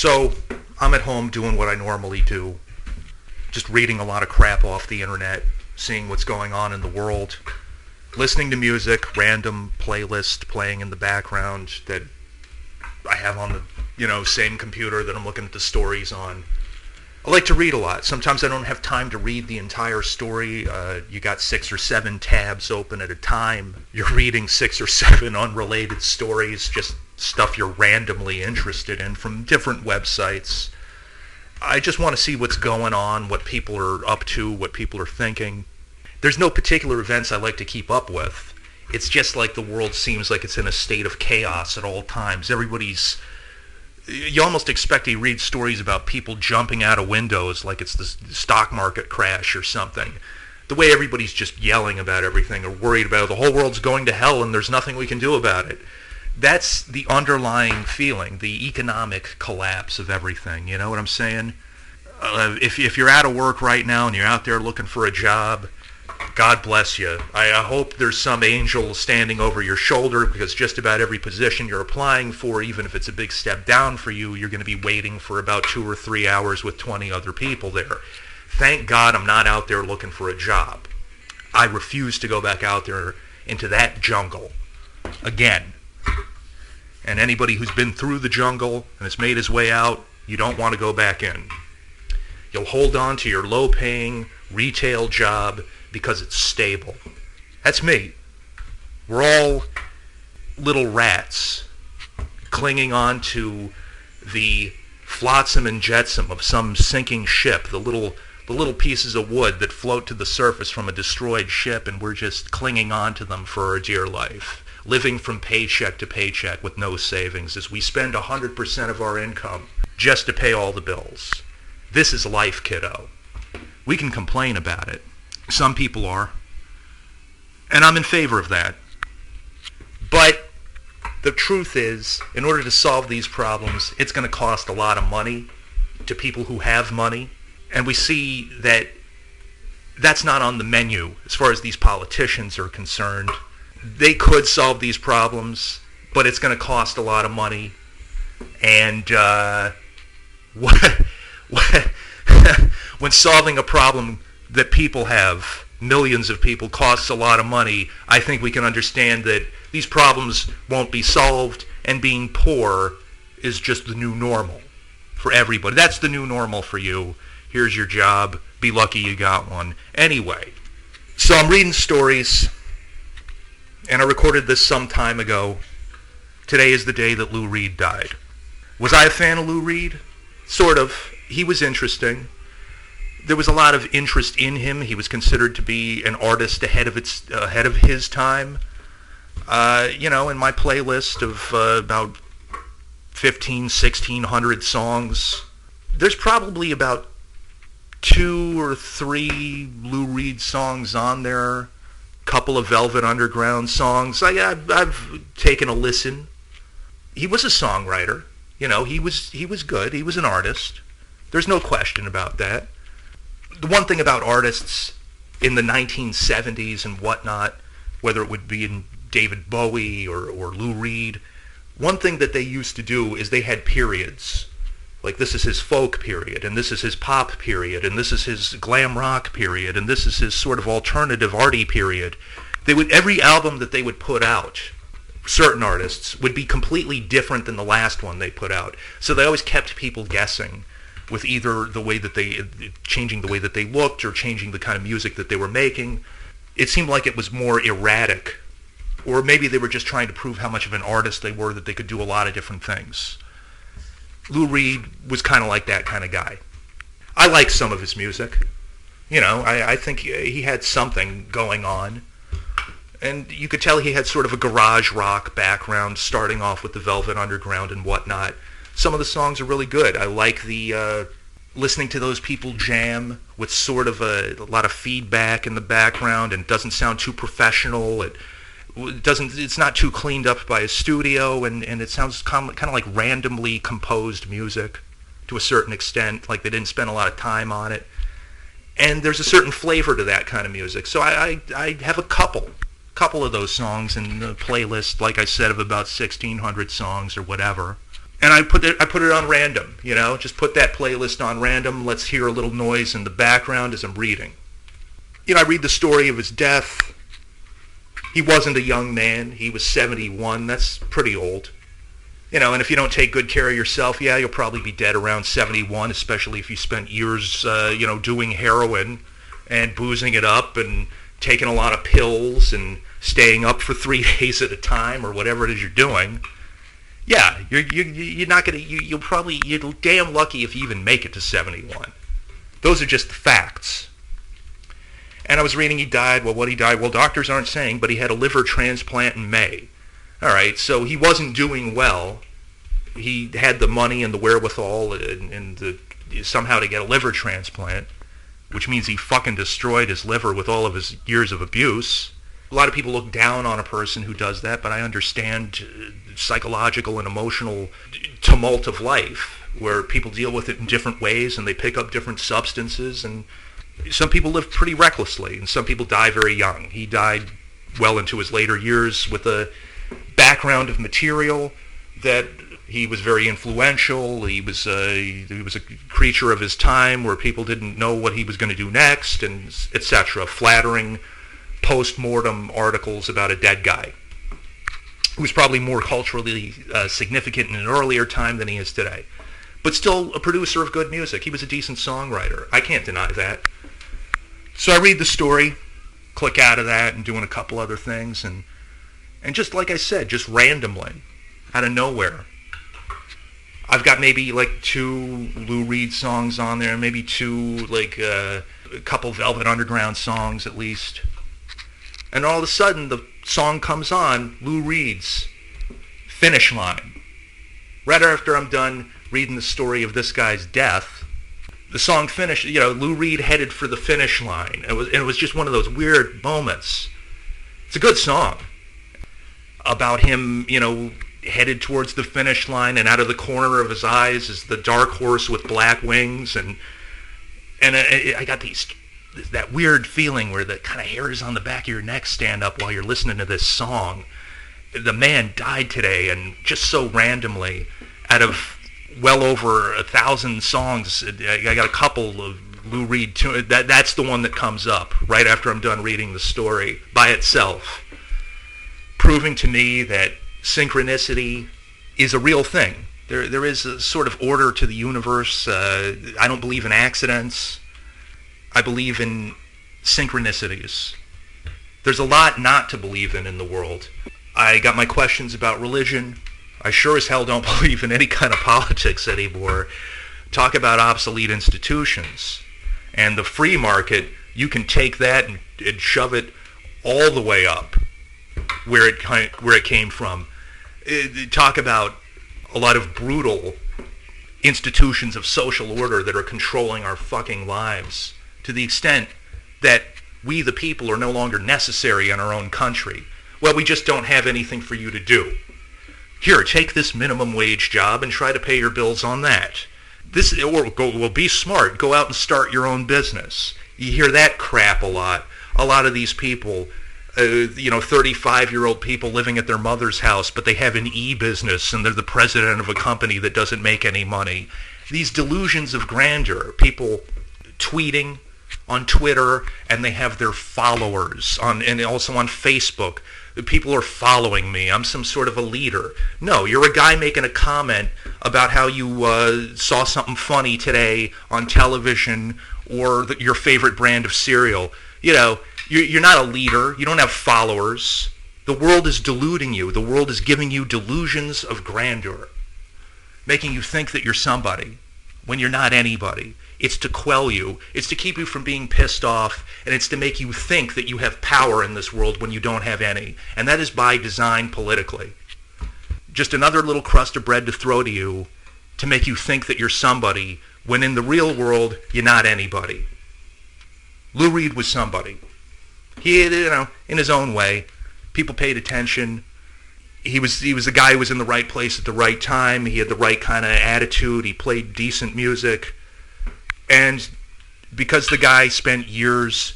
So I'm at home doing what I normally do, just reading a lot of crap off the internet, seeing what's going on in the world, listening to music, random playlist playing in the background that I have on the, same computer that I'm looking at the stories on. I like to read a lot. Sometimes I don't have time to read the entire story. You got 6 or 7 tabs open at a time. You're reading 6 or 7 unrelated stories, just stuff you're randomly interested in from different websites. I just want to see what's going on, what people are up to, what people are thinking. There's no particular events I like to keep up with. It's just like the world seems like it's in a state of chaos at all times. You almost expect to read stories about people jumping out of windows like it's the stock market crash or something. The way everybody's just yelling about everything or worried about the whole world's going to hell and there's nothing we can do about it. That's the underlying feeling, the economic collapse of everything. You know what I'm saying? If you're out of work right now and you're out there looking for a job, God bless you. I hope there's some angel standing over your shoulder, because just about every position you're applying for, even if it's a big step down for you, you're going to be waiting for about 2 or 3 hours with 20 other people there. Thank God I'm not out there looking for a job. I refuse to go back out there into that jungle again. And anybody who's been through the jungle and has made his way out, you don't want to go back in. You'll hold on to your low-paying retail job because it's stable. That's me. We're all little rats clinging on to the flotsam and jetsam of some sinking ship, the little pieces of wood that float to the surface from a destroyed ship, and we're just clinging on to them for our dear life, living from paycheck to paycheck with no savings as we spend 100% of our income just to pay all the bills. This is life, kiddo. We can complain about it. Some people are. And I'm in favor of that. But the truth is, in order to solve these problems, it's going to cost a lot of money to people who have money. And we see that that's not on the menu as far as these politicians are concerned. They could solve these problems, but it's going to cost a lot of money. And when solving a problem that people have, millions of people, costs a lot of money, I think we can understand that these problems won't be solved, and being poor is just the new normal for everybody. That's the new normal for you. Here's your job. Be lucky you got one. Anyway, so I'm reading stories, and I recorded this some time ago. Today is the day that Lou Reed died. Was I a fan of Lou Reed? Sort of. He was interesting. There was a lot of interest in him. He was considered to be an artist ahead of his time. In my playlist of about 1,600 songs, there's probably about 2 or 3 Lou Reed songs on there. A couple of Velvet Underground songs. I've taken a listen. He was a songwriter. He was good. He was an artist. There's no question about that. The one thing about artists in the 1970s and whatnot, whether it would be in David Bowie or Lou Reed, one thing that they used to do is they had periods. Like, this is his folk period, and this is his pop period, and this is his glam rock period, and this is his sort of alternative arty period. Every album that they would put out, certain artists, would be completely different than the last one they put out. So they always kept people guessing with either changing the way that they looked or changing the kind of music that they were making. It seemed like it was more erratic. Or maybe they were just trying to prove how much of an artist they were, that they could do a lot of different things. Lou Reed was kind of like that kind of guy. I like some of his music. I think he had something going on. And you could tell he had sort of a garage rock background, starting off with the Velvet Underground and whatnot. Some of the songs are really good. I like the listening to those people jam with sort of a lot of feedback in the background, and it doesn't sound too professional. It's not too cleaned up by a studio, and it sounds kind of like randomly composed music to a certain extent, like they didn't spend a lot of time on it. And there's a certain flavor to that kind of music. So I have a couple of those songs in the playlist, like I said, of about 1,600 songs or whatever. And I put it on random, just put that playlist on random. Let's hear a little noise in the background as I'm reading. I read the story of his death. He wasn't a young man. He was 71. That's pretty old. And if you don't take good care of yourself, yeah, you'll probably be dead around 71, especially if you spent years, doing heroin and boozing it up and taking a lot of pills and staying up for 3 days at a time or whatever it is you're doing. Yeah, you're not gonna. You're damn lucky if you even make it to 71. Those are just the facts. And I was reading he died. Well, what he died? Well, doctors aren't saying, but he had a liver transplant in May. All right, so he wasn't doing well. He had the money and the wherewithal and somehow to get a liver transplant, which means he fucking destroyed his liver with all of his years of abuse. A lot of people look down on a person who does that, but I understand psychological and emotional tumult of life where people deal with it in different ways and they pick up different substances, and some people live pretty recklessly and some people die very young. He died well into his later years with a background of material that he was very influential. He was a creature of his time where people didn't know what he was going to do next, and etc. Flattering post-mortem articles about a dead guy who was probably more culturally significant in an earlier time than he is today. But still a producer of good music. He was a decent songwriter. I can't deny that. So I read the story, click out of that, and doing a couple other things, and just like I said, just randomly, out of nowhere, I've got maybe like 2 Lou Reed songs on there, maybe 2, like a couple Velvet Underground songs at least. And all of a sudden, the song comes on, Lou Reed's Finish Line. Right after I'm done reading the story of this guy's death, the song finished, Lou Reed headed for the finish line. It was just one of those weird moments. It's a good song about him, headed towards the finish line, and out of the corner of his eyes is the dark horse with black wings, and I got that weird feeling where the kind of hairs on the back of your neck stand up while you're listening to this song. The man died today, and just so randomly, out of well over 1,000 songs, I got a couple of Lou Reed tunes. That's the one that comes up right after I'm done reading the story by itself, proving to me that synchronicity is a real thing. There is a sort of order to the universe. I don't believe in accidents. I believe in synchronicities. There's a lot not to believe in the world. I got my questions about religion. I sure as hell don't believe in any kind of politics anymore. Talk about obsolete institutions. And the free market, you can take that and shove it all the way up where it came from. Talk about a lot of brutal institutions of social order that are controlling our fucking lives to the extent that we the people are no longer necessary in our own country. Well, we just don't have anything for you to do. Here, take this minimum wage job and try to pay your bills on that. Be smart. Go out and start your own business. You hear that crap a lot. A lot of these people, 35-year-old people living at their mother's house, but they have an e-business and they're the president of a company that doesn't make any money. These delusions of grandeur, people tweeting on Twitter, and they have their followers and also on Facebook. People are following me. I'm some sort of a leader. No, you're a guy making a comment about how you saw something funny today on television or your favorite brand of cereal. You're not a leader. You don't have followers. The world is deluding you. The world is giving you delusions of grandeur, making you think that you're somebody when you're not anybody. It's to quell you. It's to keep you from being pissed off, and it's to make you think that you have power in this world when you don't have any. And that is by design politically. Just another little crust of bread to throw to you to make you think that you're somebody when in the real world, you're not anybody. Lou Reed was somebody. He, in his own way, people paid attention. He was a guy who was in the right place at the right time. He had the right kind of attitude. He played decent music. And because the guy spent years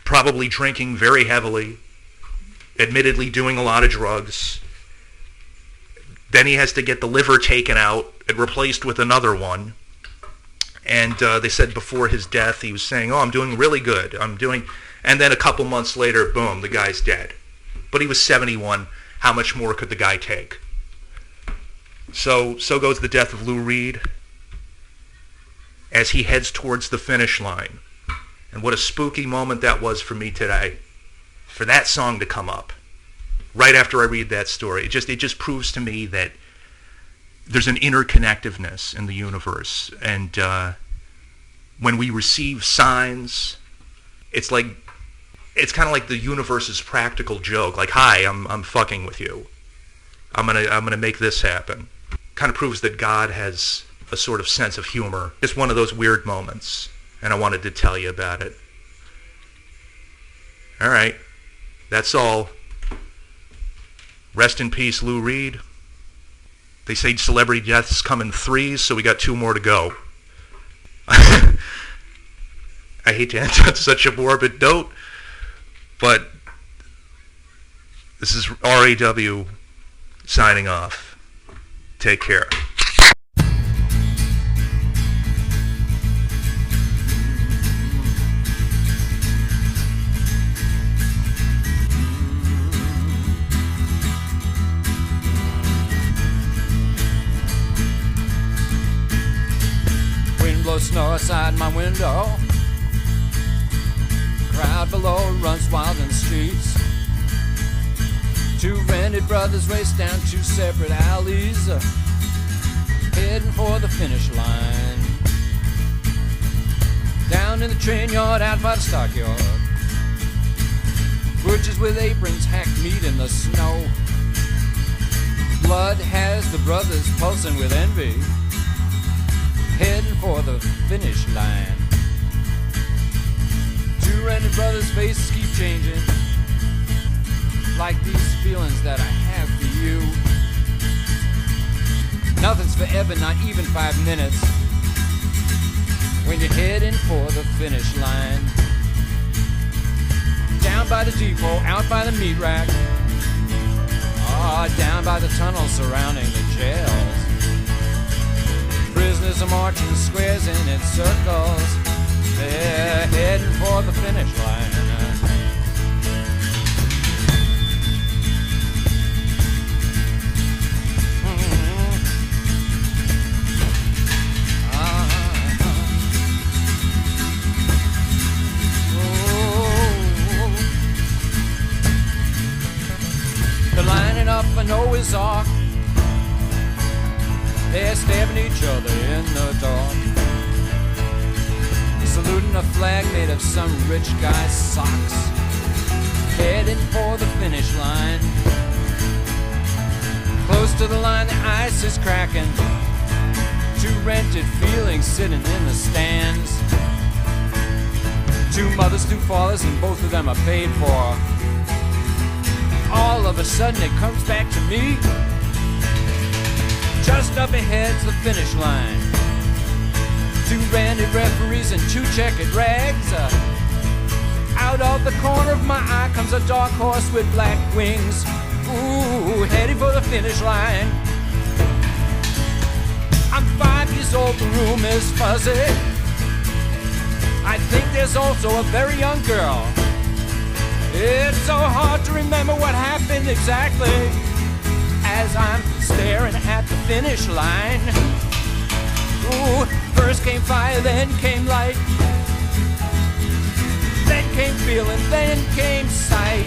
probably drinking very heavily, admittedly doing a lot of drugs, Then he has to get the liver taken out and replaced with another one. And they said before his death, he was saying, "Oh, I'm doing really good. And then a couple months later, boom, the guy's dead. But he was 71. How much more could the guy take? So goes the death of Lou Reed as he heads towards the finish line. And what a spooky moment that was for me today, for that song to come up right after I read that story. It just proves to me that there's an interconnectedness in the universe. And when we receive signs, it's kind of like the universe's practical joke. Like, hi, I'm fucking with you. I'm gonna make this happen. Kind of proves that God has a sort of sense of humor. Just one of those weird moments, and I wanted to tell you about it. All right, that's all. Rest in peace, Lou Reed. They say celebrity deaths come in threes, so we got 2 more to go. I hate to end on such a morbid note, but this is RAW signing off. Take care. Wind blows snow outside my window. Crowd below runs wild in the streets. 2 rented brothers race down 2 separate alleys, heading for the finish line. Down in the train yard, out by the stockyard, butchers with aprons hack meat in the snow. Blood has the brothers pulsing with envy, heading for the finish line. 2 rented brothers' faces keep changing, like these feelings that I have for you. Nothing's forever, not even 5 minutes, when you're heading for the finish line. Down by the depot, out by the meat rack, down by the tunnels surrounding the jails. Prisoners are marching squares and in circles. They're heading for the finish line. They're lining up for Noah's Ark. They're stabbing each other in the dark, saluting a flag made of some rich guy's socks, heading for the finish line. Close to the line, the ice is cracking. 2 rented feelings sitting in the stands. 2 mothers, 2 fathers, and both of them are paid for. All of a sudden it comes back to me. Just up ahead's the finish line. 2 rented referees and 2 checkered rags. Out of the corner of my eye comes a dark horse with black wings. Ooh, heading for the finish line. I'm 5 years old, the room is fuzzy. I think there's also a very young girl. It's so hard to remember what happened exactly as I'm staring at the finish line. Ooh, first came fire, then came light, then came feeling, then came sight.